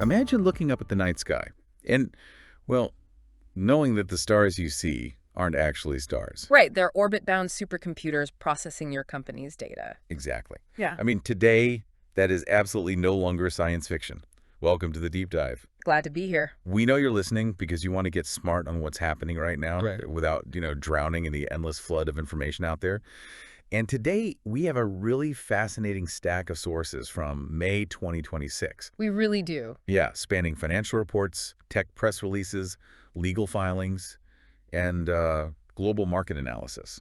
Imagine looking up at the night sky and, well, knowing that the stars you see aren't actually stars. Right, they're orbit-bound supercomputers processing your company's data. Exactly. Yeah. I mean, today, that is absolutely no longer science fiction. Welcome to the Deep Dive. Glad to be here. We know you're listening because you want to get smart on what's happening right now without, drowning in the endless flood of information out there. And today, we have a really fascinating stack of sources from May 2026. We really do. Yeah, spanning financial reports, tech press releases, legal filings, and global market analysis.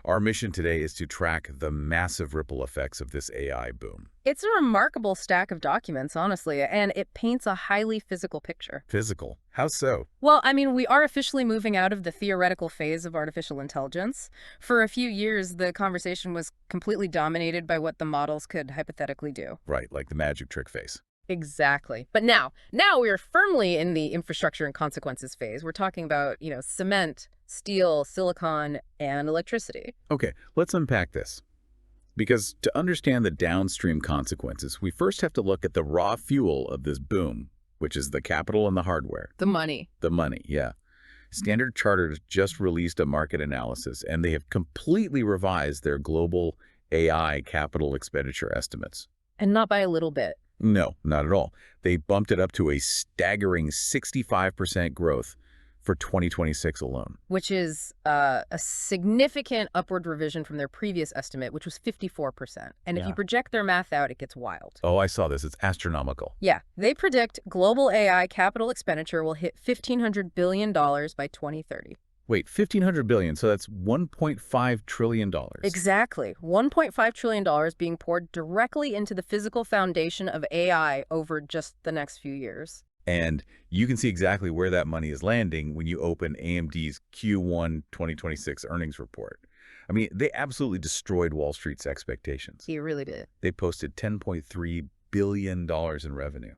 Our mission today is to track the massive ripple effects of this AI boom. It's a remarkable stack of documents, honestly, and it paints a highly physical picture. Physical? How so? Well, I mean, we are officially moving out of the theoretical phase of artificial intelligence. For a few years, the conversation was completely dominated by what the models could hypothetically do. Right, like the magic trick phase. Exactly. But now we're firmly in the infrastructure and consequences phase. We're talking about, cement, steel, silicon, and electricity. Okay, let's unpack this. Because to understand the downstream consequences, we first have to look at the raw fuel of this boom, which is the capital and the hardware. The money. The money, yeah. Standard Chartered just released a market analysis, and they have completely revised their global AI capital expenditure estimates. And not by a little bit. No, not at all. They bumped it up to a staggering 65% growth for 2026 alone. Which is a significant upward revision from their previous estimate, which was 54%. And if you project their math out, it gets wild. Oh, I saw this. It's astronomical. Yeah. They predict global AI capital expenditure will hit $1,500 billion by 2030. Wait, $1,500 billion, so that's $1.5 trillion. Exactly. $1.5 trillion being poured directly into the physical foundation of AI over just the next few years. And you can see exactly where that money is landing when you open AMD's Q1 2026 earnings report. I mean, they absolutely destroyed Wall Street's expectations. He really did. They posted $10.3 billion in revenue.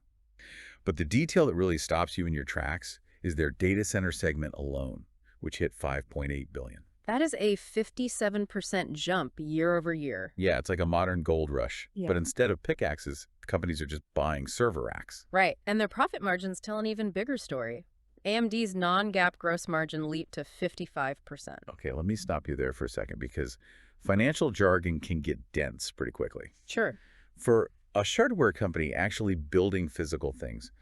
But the detail that really stops you in your tracks is their data center segment alone, which hit $5.8 billion. That is a 57% jump year over year. Yeah, it's like a modern gold rush. Yeah. But instead of pickaxes, companies are just buying server racks. Right. And their profit margins tell an even bigger story. AMD's non-GAAP gross margin leaped to 55%. Okay, let me stop you there for a second because financial jargon can get dense pretty quickly. Sure. For a hardware company actually building physical things,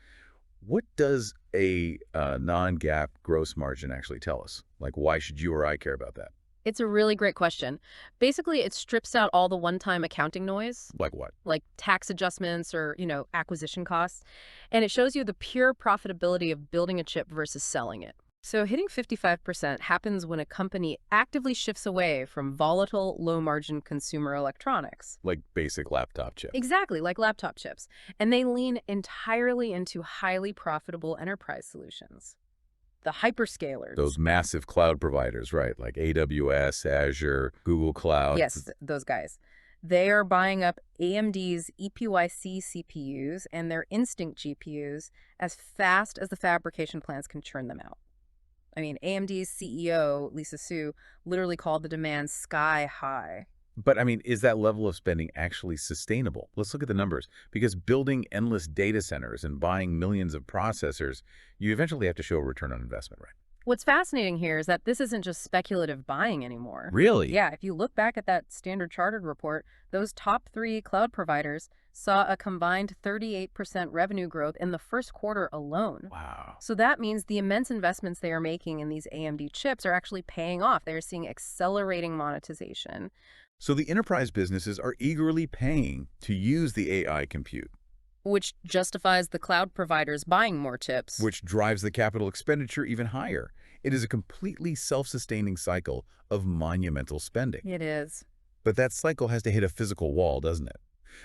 what does a non-GAAP gross margin actually tell us? Like, why should you or I care about that? It's a really great question. Basically, it strips out all the one-time accounting noise. Like what? Like tax adjustments or, acquisition costs. And it shows you the pure profitability of building a chip versus selling it. So hitting 55% happens when a company actively shifts away from volatile, low-margin consumer electronics. Like basic laptop chip. Exactly, like laptop chips. And they lean entirely into highly profitable enterprise solutions. The hyperscalers. Those massive cloud providers, right? Like AWS, Azure, Google Cloud. Yes, those guys. They are buying up AMD's EPYC CPUs and their Instinct GPUs as fast as the fabrication plants can churn them out. I mean, AMD's CEO, Lisa Su, literally called the demand sky high. But, I mean, is that level of spending actually sustainable? Let's look at the numbers. Because building endless data centers and buying millions of processors, you eventually have to show a return on investment, right? What's fascinating here is that this isn't just speculative buying anymore. Really? Yeah, if you look back at that Standard Chartered report, those top 3 cloud providers saw a combined 38% revenue growth in the first quarter alone. Wow. So that means the immense investments they are making in these AMD chips are actually paying off. They're seeing accelerating monetization. So the enterprise businesses are eagerly paying to use the AI compute. Which justifies the cloud providers buying more chips. Which drives the capital expenditure even higher. It is a completely self-sustaining cycle of monumental spending. It is. But that cycle has to hit a physical wall, doesn't it?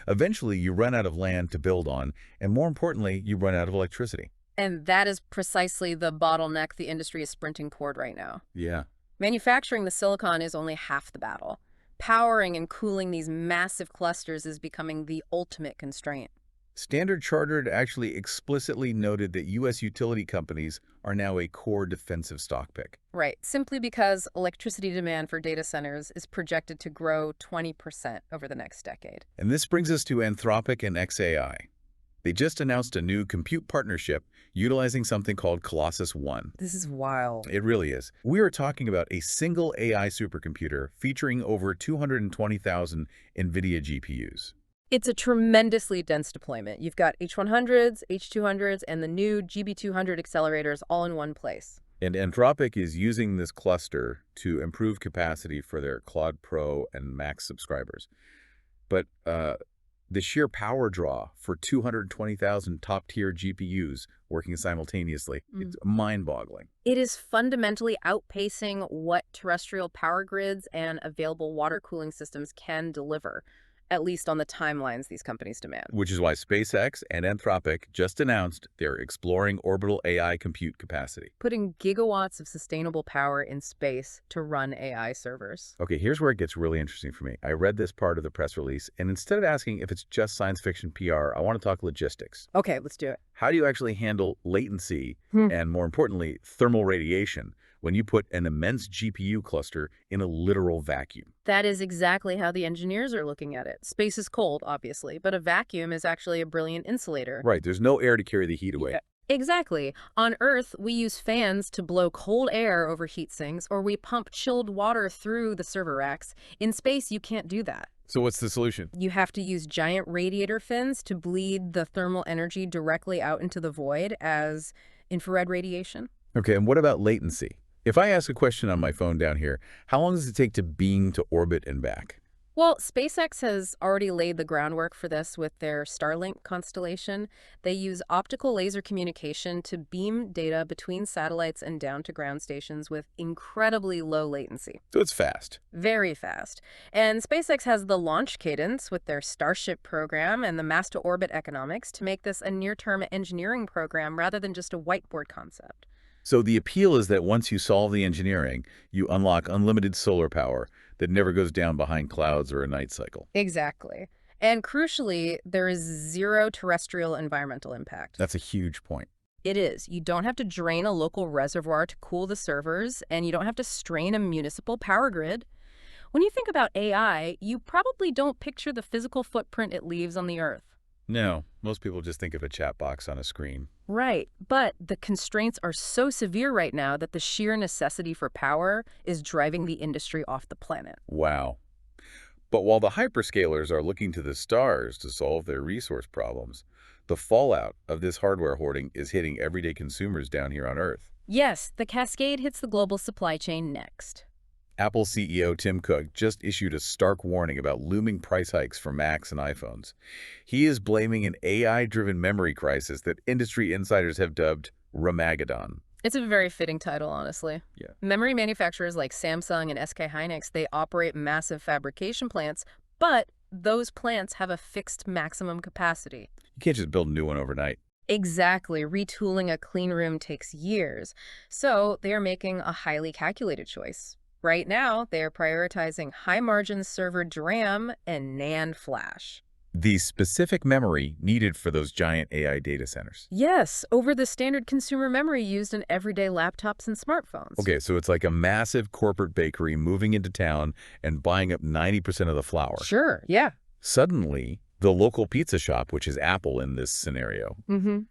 Eventually, you run out of land to build on, and more importantly, you run out of electricity. And that is precisely the bottleneck the industry is sprinting toward right now. Yeah. Manufacturing the silicon is only half the battle. Powering and cooling these massive clusters is becoming the ultimate constraint. Standard Chartered actually explicitly noted that U.S. utility companies are now a core defensive stock pick. Right, simply because electricity demand for data centers is projected to grow 20% over the next decade. And this brings us to Anthropic and xAI. They just announced a new compute partnership utilizing something called Colossus One. This is wild. It really is. We are talking about a single AI supercomputer featuring over 220,000 NVIDIA GPUs. It's a tremendously dense deployment. You've got H100s, H200s, and the new GB200 accelerators all in one place. And Anthropic is using this cluster to improve capacity for their Claude Pro and Max subscribers. But the sheer power draw for 220,000 top-tier GPUs working simultaneously, it's mind-boggling. It is fundamentally outpacing what terrestrial power grids and available water cooling systems can deliver, at least on the timelines these companies demand. Which is why SpaceX and Anthropic just announced they're exploring orbital AI compute capacity. Putting gigawatts of sustainable power in space to run AI servers. Okay, here's where it gets really interesting for me. I read this part of the press release, and instead of asking if it's just science fiction PR, I want to talk logistics. Okay, let's do it. How do you actually handle latency and, more importantly, thermal radiation when you put an immense GPU cluster in a literal vacuum? That is exactly how the engineers are looking at it. Space is cold, obviously, but a vacuum is actually a brilliant insulator. Right, there's no air to carry the heat away. Yeah, exactly. On Earth, we use fans to blow cold air over heat sinks, or we pump chilled water through the server racks. In space, you can't do that. So what's the solution? You have to use giant radiator fins to bleed the thermal energy directly out into the void as infrared radiation. Okay, and what about latency? If I ask a question on my phone down here, how long does it take to beam to orbit and back? Well, SpaceX has already laid the groundwork for this with their Starlink constellation. They use optical laser communication to beam data between satellites and down to ground stations with incredibly low latency. So it's fast. Very fast. And SpaceX has the launch cadence with their Starship program and the mass to orbit economics to make this a near-term engineering program rather than just a whiteboard concept. So the appeal is that once you solve the engineering, you unlock unlimited solar power that never goes down behind clouds or a night cycle. Exactly. And crucially, there is zero terrestrial environmental impact. That's a huge point. It is. You don't have to drain a local reservoir to cool the servers, and you don't have to strain a municipal power grid. When you think about AI, you probably don't picture the physical footprint it leaves on the Earth. No, most people just think of a chat box on a screen. Right, but the constraints are so severe right now that the sheer necessity for power is driving the industry off the planet. Wow. But while the hyperscalers are looking to the stars to solve their resource problems, the fallout of this hardware hoarding is hitting everyday consumers down here on Earth. Yes, the cascade hits the global supply chain next. Apple CEO Tim Cook just issued a stark warning about looming price hikes for Macs and iPhones. He is blaming an AI-driven memory crisis that industry insiders have dubbed RAMmageddon. It's a very fitting title, honestly. Yeah. Memory manufacturers like Samsung and SK Hynix, they operate massive fabrication plants, but those plants have a fixed maximum capacity. You can't just build a new one overnight. Exactly. Retooling a clean room takes years. So they are making a highly calculated choice. Right now, they are prioritizing high-margin server DRAM and NAND flash. The specific memory needed for those giant AI data centers. Yes, over the standard consumer memory used in everyday laptops and smartphones. Okay, so it's like a massive corporate bakery moving into town and buying up 90% of the flour. Sure, yeah. Suddenly, the local pizza shop, which is Apple in this scenario,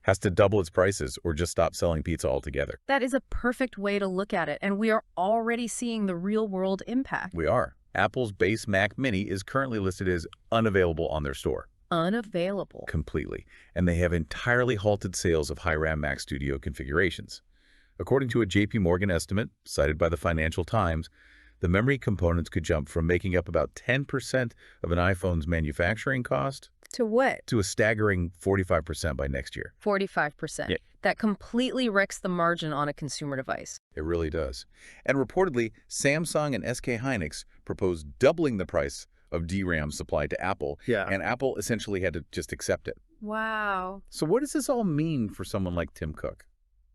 has to double its prices or just stop selling pizza altogether. That is a perfect way to look at it, and we are already seeing the real-world impact. We are. Apple's base Mac Mini is currently listed as unavailable on their store. Unavailable. Completely. And they have entirely halted sales of high-RAM Mac Studio configurations. According to a JP Morgan estimate, cited by the Financial Times, the memory components could jump from making up about 10% of an iPhone's manufacturing cost To what? to a staggering 45% by next year. 45%. Yeah. That completely wrecks the margin on a consumer device. It really does. And reportedly, Samsung and SK Hynix proposed doubling the price of DRAM supplied to Apple, and Apple essentially had to just accept it. Wow. So what does this all mean for someone like Tim Cook?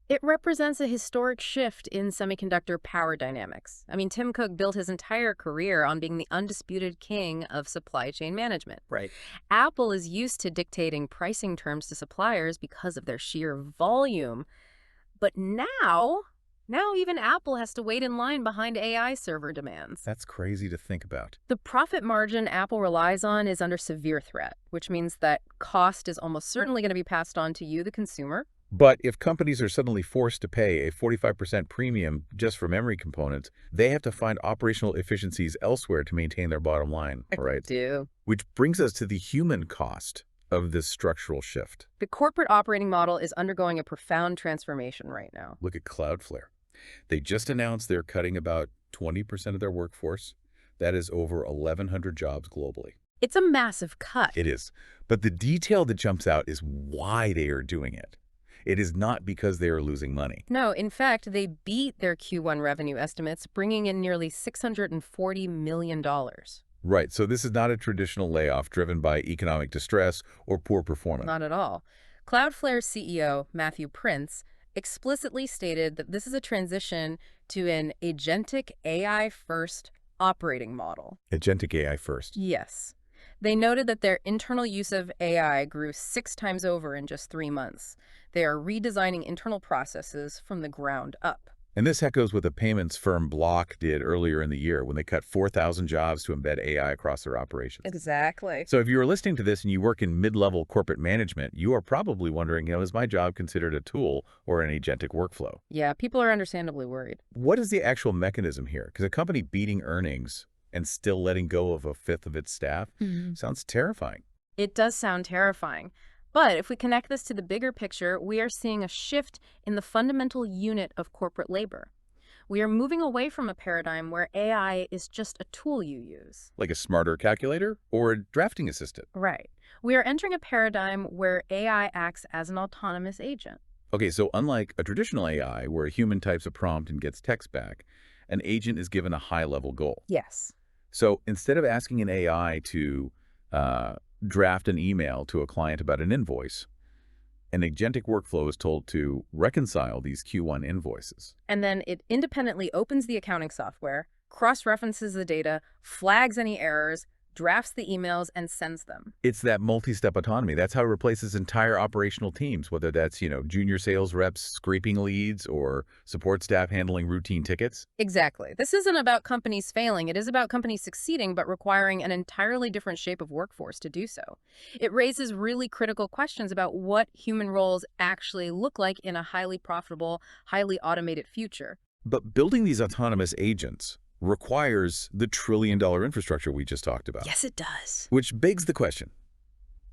It represents a historic shift in semiconductor power dynamics. I mean, Tim Cook built his entire career on being the undisputed king of supply chain management. Right. Apple is used to dictating pricing terms to suppliers because of their sheer volume. But now Now even Apple has to wait in line behind AI server demands. That's crazy to think about. The profit margin Apple relies on is under severe threat, which means that cost is almost certainly going to be passed on to you, the consumer. But if companies are suddenly forced to pay a 45% premium just for memory components, they have to find operational efficiencies elsewhere to maintain their bottom line, right? Do. Which brings us to the human cost of this structural shift. The corporate operating model is undergoing a profound transformation right now. Look at Cloudflare. They just announced they're cutting about 20% of their workforce. That is over 1,100 jobs globally. It's a massive cut. It is. But the detail that jumps out is why they are doing it. It is not because they are losing money. No, in fact, they beat their Q1 revenue estimates, bringing in nearly $640 million. Right, so this is not a traditional layoff driven by economic distress or poor performance. Not at all. Cloudflare's CEO, Matthew Prince, explicitly stated that this is a transition to an agentic AI-first operating model. Agentic AI first. Yes. They noted that their internal use of AI grew 6 times over in just 3 months. They are redesigning internal processes from the ground up. And this echoes what the payments firm Block did earlier in the year when they cut 4,000 jobs to embed AI across their operations. Exactly. So if you are listening to this and you work in mid-level corporate management, you are probably wondering, is my job considered a tool or an agentic workflow? Yeah, people are understandably worried. What is the actual mechanism here? Because a company beating earnings and still letting go of a fifth of its staff sounds terrifying. It does sound terrifying. But if we connect this to the bigger picture, we are seeing a shift in the fundamental unit of corporate labor. We are moving away from a paradigm where AI is just a tool you use. Like a smarter calculator or a drafting assistant. Right. We are entering a paradigm where AI acts as an autonomous agent. Okay, so unlike a traditional AI where a human types a prompt and gets text back, an agent is given a high-level goal. Yes. So instead of asking an AI to draft an email to a client about an invoice, an agentic workflow is told to reconcile these Q1 invoices. And then it independently opens the accounting software, cross-references the data, flags any errors, drafts the emails, and sends them. It's that multi-step autonomy. That's how it replaces entire operational teams, whether that's, junior sales reps scraping leads or support staff handling routine tickets. Exactly. This isn't about companies failing. It is about companies succeeding, but requiring an entirely different shape of workforce to do so. It raises really critical questions about what human roles actually look like in a highly profitable, highly automated future. But building these autonomous agents requires the trillion-dollar infrastructure we just talked about. Yes, it does. Which begs the question,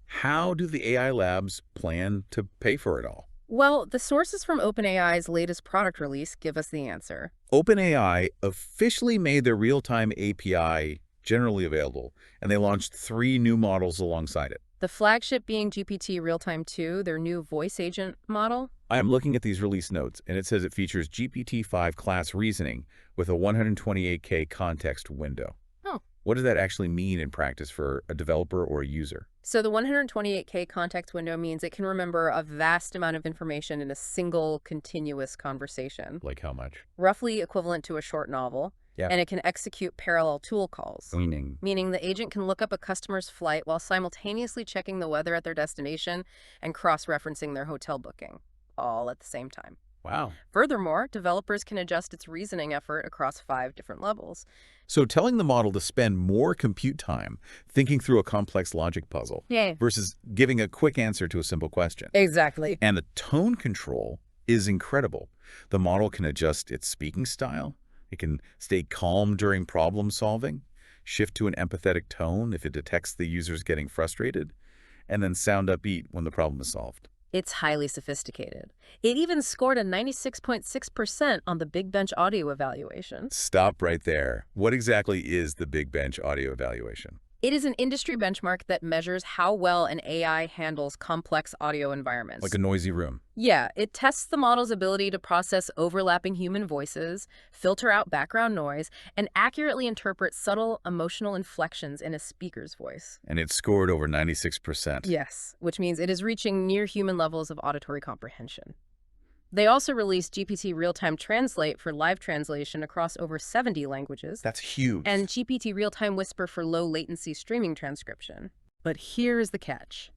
how do the AI labs plan to pay for it all? Well, the sources from OpenAI's latest product release give us the answer. OpenAI officially made their real-time API generally available, and they launched 3 new models alongside it. The flagship being GPT Realtime 2, their new voice agent model. I am looking at these release notes, and it says it features GPT-5 class reasoning with a 128K context window. Oh. What does that actually mean in practice for a developer or a user? So the 128K context window means it can remember a vast amount of information in a single continuous conversation. Like how much? Roughly equivalent to a short novel. Yeah. And it can execute parallel tool calls. Meaning the agent can look up a customer's flight while simultaneously checking the weather at their destination and cross-referencing their hotel booking, all at the same time. Wow. Furthermore, developers can adjust its reasoning effort across 5 different levels. So telling the model to spend more compute time thinking through a complex logic puzzle versus giving a quick answer to a simple question. Exactly. And the tone control is incredible. The model can adjust its speaking style. It can stay calm during problem solving, shift to an empathetic tone if it detects the user's getting frustrated, and then sound upbeat when the problem is solved. It's highly sophisticated. It even scored a 96.6% on the Big Bench audio evaluation. Stop right there. What exactly is the Big Bench audio evaluation? It is an industry benchmark that measures how well an AI handles complex audio environments. Like a noisy room. Yeah, it tests the model's ability to process overlapping human voices, filter out background noise, and accurately interpret subtle emotional inflections in a speaker's voice. And it scored over 96%. Yes, which means it is reaching near human levels of auditory comprehension. They also released GPT Real-Time Translate for live translation across over 70 languages. That's huge. And GPT Real-Time Whisper for low-latency streaming transcription. But here is the catch.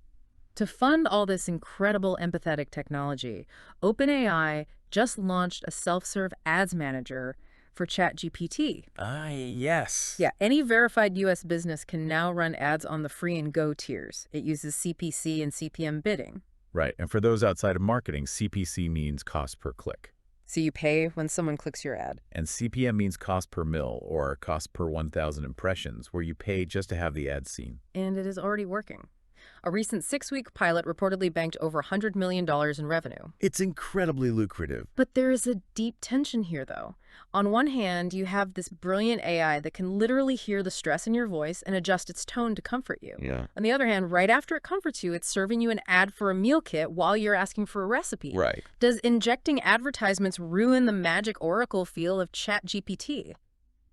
To fund all this incredible empathetic technology, OpenAI just launched a self-serve ads manager for ChatGPT. Yes. Yeah, any verified U.S. business can now run ads on the free and go tiers. It uses CPC and CPM bidding. Right. And for those outside of marketing, CPC means cost per click. So you pay when someone clicks your ad. And CPM means cost per mil, or cost per 1,000 impressions, where you pay just to have the ad seen. And it is already working. A recent 6-week pilot reportedly banked over $100 million in revenue. It's incredibly lucrative. But there is a deep tension here, though. On one hand, you have this brilliant AI that can literally hear the stress in your voice and adjust its tone to comfort you. Yeah. On the other hand, right after it comforts you, it's serving you an ad for a meal kit while you're asking for a recipe. Right. Does injecting advertisements ruin the magic oracle feel of ChatGPT?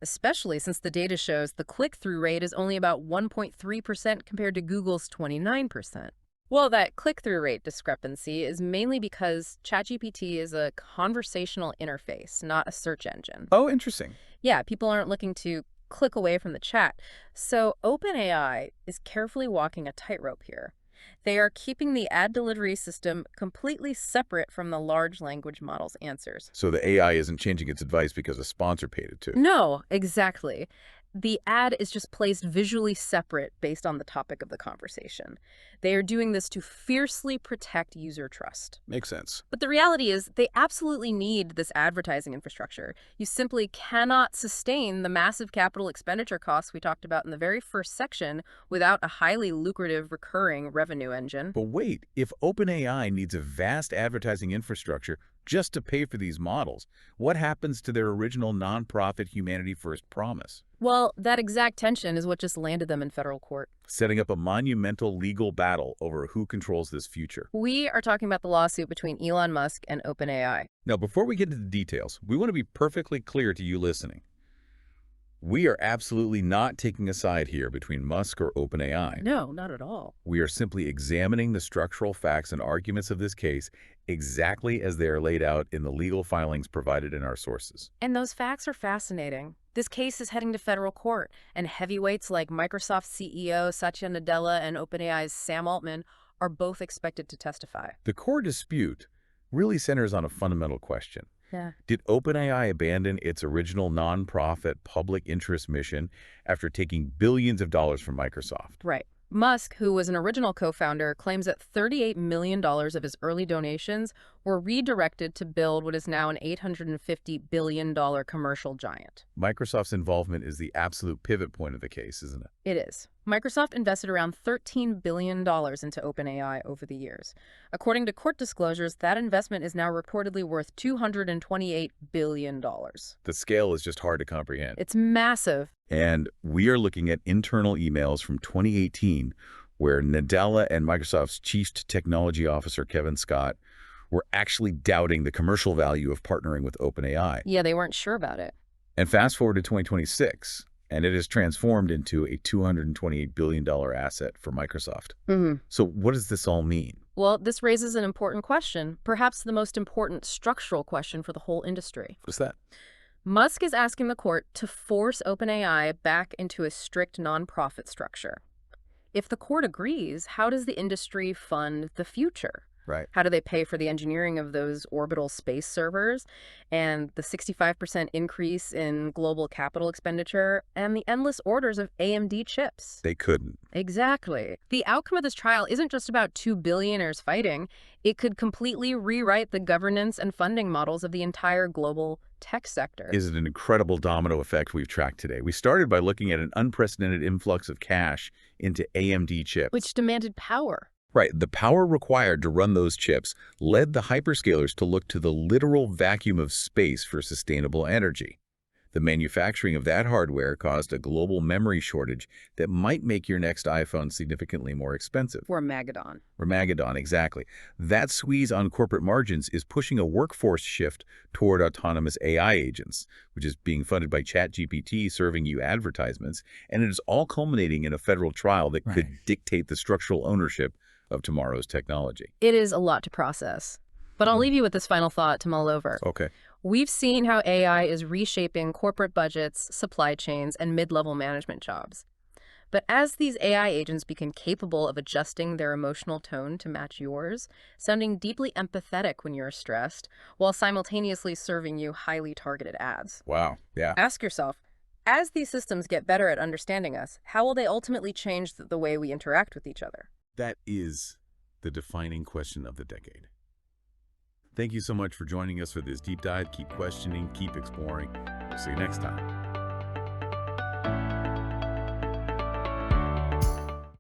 Especially since the data shows the click-through rate is only about 1.3% compared to Google's 29%. Well, that click-through rate discrepancy is mainly because ChatGPT is a conversational interface, not a search engine. Oh, interesting. Yeah, people aren't looking to click away from the chat. So OpenAI is carefully walking a tightrope here. They are keeping the ad delivery system completely separate from the large language model's answers. So the AI isn't changing its advice because a sponsor paid it to. No, exactly. The ad is just placed visually separate based on the topic of the conversation. They are doing this to fiercely protect user trust. Makes sense. But the reality is they absolutely need this advertising infrastructure. You simply cannot sustain the massive capital expenditure costs we talked about in the very first section without a highly lucrative recurring revenue engine. But wait, if OpenAI needs a vast advertising infrastructure just to pay for these models, what happens to their original nonprofit Humanity First promise? Well, that exact tension is what just landed them in federal court. Setting up a monumental legal battle over who controls this future. We are talking about the lawsuit between Elon Musk and OpenAI. Now, before we get into the details, we want to be perfectly clear to you listening. We are absolutely not taking a side here between Musk or OpenAI. No, not at all. We are simply examining the structural facts and arguments of this case exactly as they are laid out in the legal filings provided in our sources. And those facts are fascinating. This case is heading to federal court, and heavyweights like Microsoft CEO Satya Nadella and OpenAI's Sam Altman are both expected to testify. The core dispute really centers on a fundamental question. Yeah. Did OpenAI abandon its original nonprofit public interest mission after taking billions of dollars from Microsoft? Right. Musk, who was an original co-founder, claims that $38 million of his early donations were redirected to build what is now an $850 billion commercial giant. Microsoft's involvement is the absolute pivot point of the case, isn't it? It is. Microsoft invested around $13 billion into OpenAI over the years. According to court disclosures, that investment is now reportedly worth $228 billion. The scale is just hard to comprehend. It's massive. And we are looking at internal emails from 2018 where Nadella and Microsoft's Chief Technology Officer, Kevin Scott, were actually doubting the commercial value of partnering with OpenAI. Yeah, they weren't sure about it. And fast forward to 2026, and it has transformed into a $228 billion asset for Microsoft. So what does this all mean? Well, this raises an important question, perhaps the most important structural question for the whole industry. What's that? Musk is asking the court to force OpenAI back into a strict nonprofit structure. If the court agrees, how does the industry fund the future? Right. How do they pay for the engineering of those orbital space servers and the 65% increase in global capital expenditure and the endless orders of AMD chips? They couldn't. Exactly. The outcome of this trial isn't just about two billionaires fighting. It could completely rewrite the governance and funding models of the entire global tech sector. Is it an incredible domino effect we've tracked today? We started by looking at an unprecedented influx of cash into AMD chips, which demanded power. Right. The power required to run those chips led the hyperscalers to look to the literal vacuum of space for sustainable energy. The manufacturing of that hardware caused a global memory shortage that might make your next iPhone significantly more expensive. RAMmageddon, exactly. That squeeze on corporate margins is pushing a workforce shift toward autonomous AI agents, which is being funded by ChatGPT serving you advertisements, and it is all culminating in a federal trial that could dictate the structural ownership of tomorrow's technology. It is a lot to process. But I'll leave you with this final thought to mull over. Okay. We've seen how AI is reshaping corporate budgets, supply chains, and mid-level management jobs. But as these AI agents become capable of adjusting their emotional tone to match yours, sounding deeply empathetic when you're stressed, while simultaneously serving you highly targeted ads. Wow. Yeah. Ask yourself, as these systems get better at understanding us, how will they ultimately change the way we interact with each other? That is the defining question of the decade. Thank you so much for joining us for this deep dive. Keep questioning, keep exploring. See you next time.